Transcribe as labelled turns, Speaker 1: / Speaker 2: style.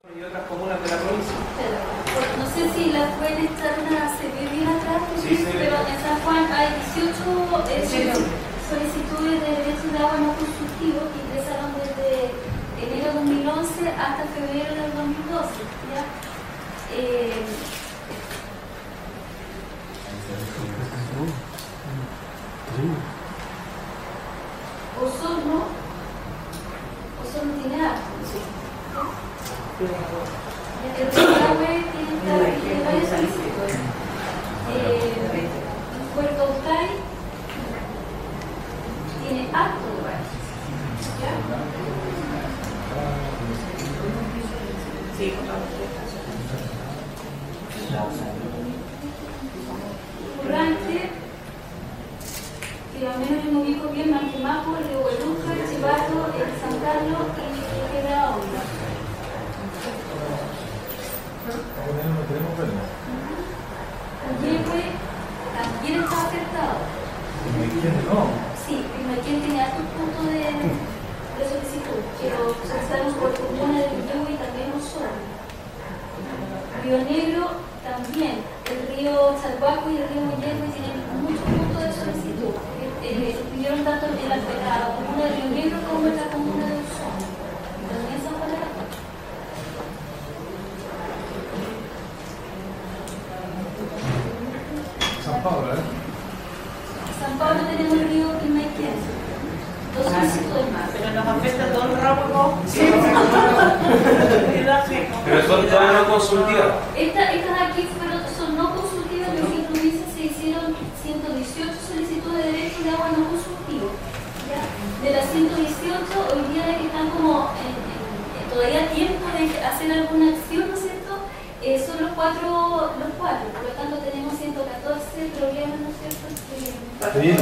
Speaker 1: Y otras comunas de la provincia.
Speaker 2: No sé si las pueden echar se ve bien atrás,
Speaker 1: Sí,
Speaker 2: pero en San Juan hay 18 solicitudes de derechos de agua no constructivos que ingresaron desde enero de 2011 hasta febrero del 2012. ¿Ya? Osorno tiene harto. El Desagüe tiene varias solicitudes. Puerto Octay tiene harto lugar.
Speaker 3: Sí,
Speaker 2: Currante, que al menos yo me ubico bien, Manquemaco, Río Hueluca, Chivato, San Carlos y Quebrada Honda. Yehue también está afectado. Sí, Pimaquén tiene altos puntos de solicitud, pero solicitaron por comuna de Yehue y también Osorno. Río Negro también, el río Chalhuaco y el río Yehue tienen muchos puntos de solicitud. Pidieron tanto en la comuna de Río Negro como en la comuna de Osorno. También San Juan de la Costa. San Pablo tenemos el río Pimaquén. 2 solicitudes más.
Speaker 3: pero nos afecta todo el ramo. Sí.
Speaker 1: Pero son todas no consultivas.
Speaker 2: Estas aquí son no consultivas, en mi provincia se hicieron 118 solicitudes de derechos de agua no consultivos. ¿Ya? De las 118, hoy día que están como todavía a tiempo de hacer alguna acción, ¿no es cierto? Son los cuatro, por lo tanto tenemos 114 problemas, ¿no es cierto?
Speaker 4: Bien.